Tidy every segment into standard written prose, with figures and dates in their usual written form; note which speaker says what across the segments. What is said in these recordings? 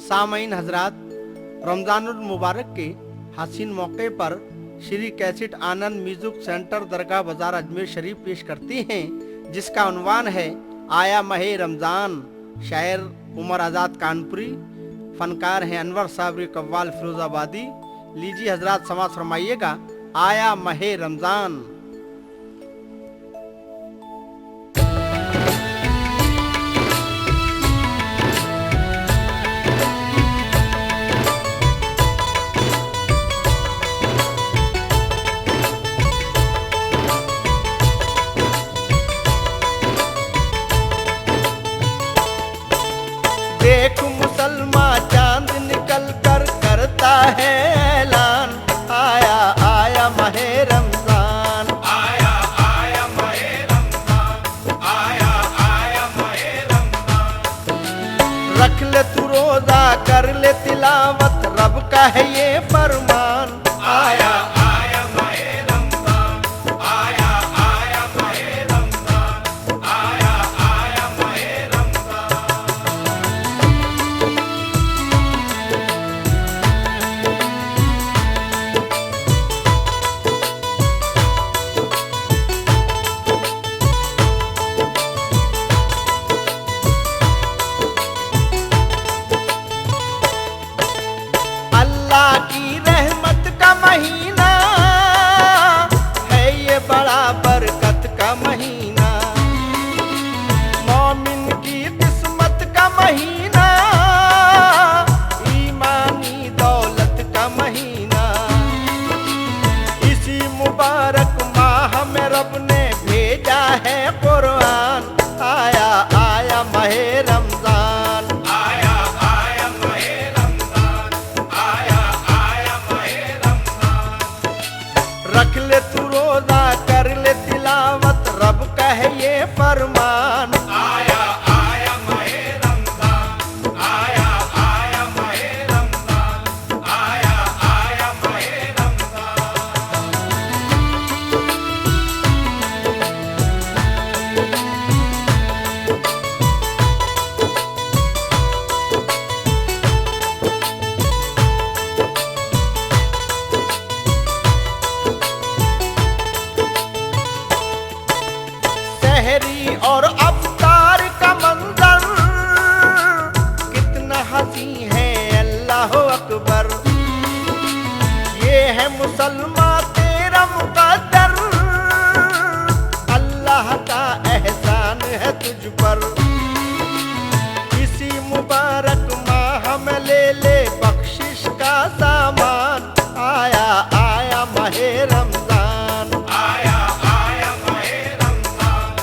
Speaker 1: सामईन हजरात, रमजानुल मुबारक के हसीन मौके पर श्री कैसेट आनंद म्यूजिक सेंटर दरगाह बाजार अजमेर शरीफ पेश करती हैं, जिसका उन्वान है आया महे रमजान। शायर उमर आज़ाद कानपुरी, फनकार हैं अनवर साबरी कव्वाल फिरोजाबादी। लीजिए हजरात समाज फरमाइएगा, आया महे रमजान। देख मुसलमान चांद निकल कर करता है ऐलान, आया आया महे रमजान।
Speaker 2: आया आया महे रमजान, आया आया महे रमजान।
Speaker 1: रख ले तू रोजा, कर ले तिलावत, रब का है ये फरमान।
Speaker 2: आया आया महे रमजान, आया आया महे रमजान, आया आया महे रमजान।
Speaker 1: अल्लाह की रहमत का महीना है ये, बड़ा बरकत का महीना। मोमिन की किस्मत का महीना, ईमानी दौलत का महीना। इसी मुबारक माह में रब ने भेजा है कुरान, आया आया महे रमजान।
Speaker 2: आया आया महे रमजान, आया आया महे रमजान।
Speaker 1: रख ले तू रोजा, कर ले तिलावत, रब का है ये फरमान।
Speaker 2: आया आया महे रमजान, आया आया महे रमजान, आया आया महे रमजान।
Speaker 1: सहरी और अफ्तार का मंजर कितना हसी है, अल्लाह अकबर। ये है मुसलमान तेरा मुकद्दर, अल्लाह का एहसान है तुझ पर। इसी मुबारक माह में ले ले बख्शिश का सामान, आया आया महे रमजान।
Speaker 2: आया आया महे रमजान,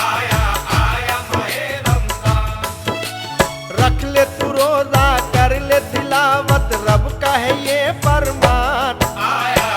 Speaker 2: आया आया महे रमजान।
Speaker 1: रख ले तू रोजा, कर ले तिलावत, रब का है ये फरमान।
Speaker 2: आया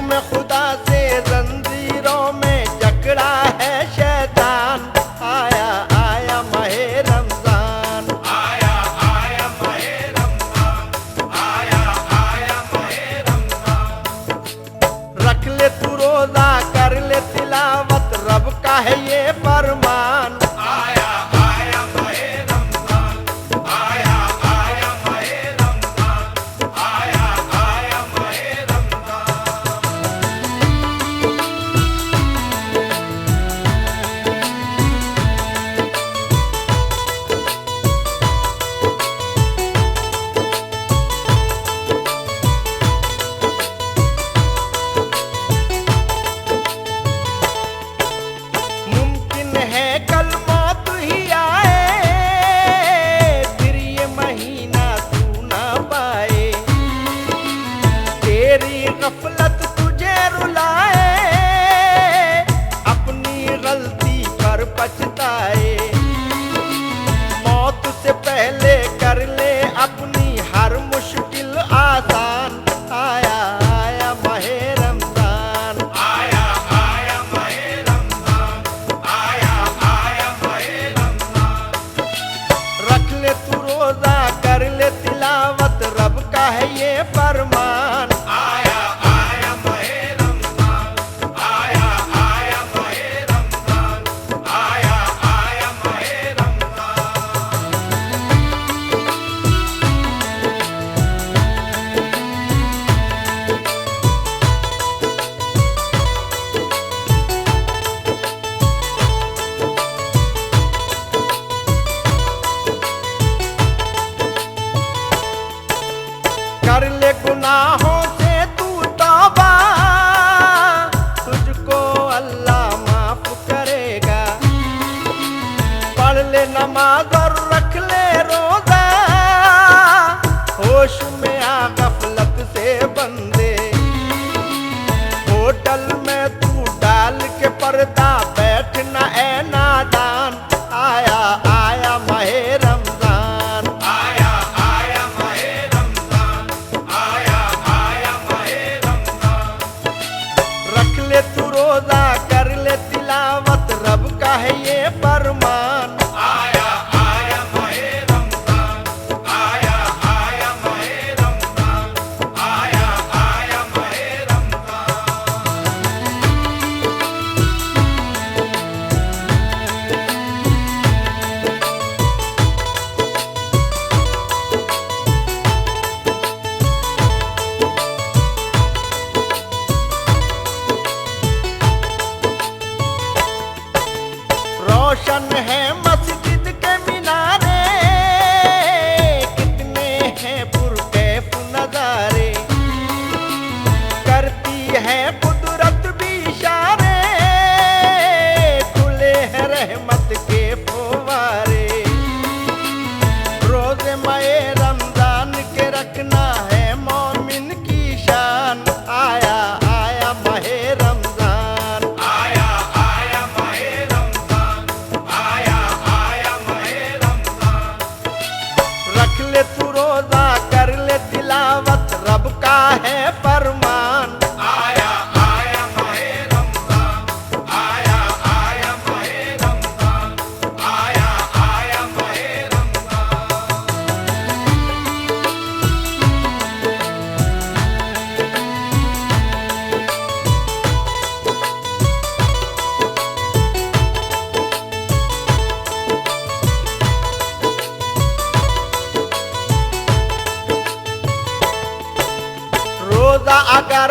Speaker 1: में खुदा से जंजीरों में जकड़ा है शैतान। आया आया माहे रमजान,
Speaker 2: आया आया माहे रमजान, आया आया माहे रमजान।
Speaker 1: रख ले तू रोजा कर ले तिलावत, रब का है ये फरमान।
Speaker 2: आया आया माहे रमजान, आया आया माहे रमजान, आया आया माहे रमजान।
Speaker 1: मुमकिन है कल मौत ही आए, फिर ये महीना तू ना पाए। तेरी गफलत तुझे रुलाए, अपनी गलती पर पछताए। मौत से पहले कर ले अपनी हर मुश्किल आसान। आया आया माहे रमजान,
Speaker 2: आया आया माहे रमजान, आया आया माहे रमजान।
Speaker 1: रख ले तू रोजा कर ले तिलावत, रब का है ये फरमान।
Speaker 2: आया आया माहे रमजान, आया आया माहे रमजान, आया आया माहे रमजान।
Speaker 1: कर ले गुनाहों से तू तौबा, तुझको अल्लाह माफ करेगा। पढ़ ले नमाज और रख ले रोजा, होश में आ गफलत से बंदे। होटल में तू डाल के पर्दा बैठना ए नादान। आया आया माहे रमजान,
Speaker 2: आया आया माहे रमजान, आया आया माहे रमजान।
Speaker 1: रख ले तू रोजा कर ले तिलावत, रब का है ये फरमान।
Speaker 2: आया आया माहे रमजान, आया आया माहे रमजान, आया आया माहे रमजान।
Speaker 1: रोशन है मस्जिद के मीनारे, कितने हैं पुरकैफ नजारे। करती है कुदरत भी इशारे, खुले हैं रहमत के फुवारे। रोजे मए रमजान के रखना है मोमिन की शान। आया आया माहे रमजान,
Speaker 2: आया आया माहे रमजान, आया आया माहे रमजान।
Speaker 1: रख ले तू रोजा कर ले तिलावत, रब का है फरमान।
Speaker 2: आया आया माहे रमजान, आया आया माहे रमजान, आया आया माहे रमजान।
Speaker 1: रोजा अगर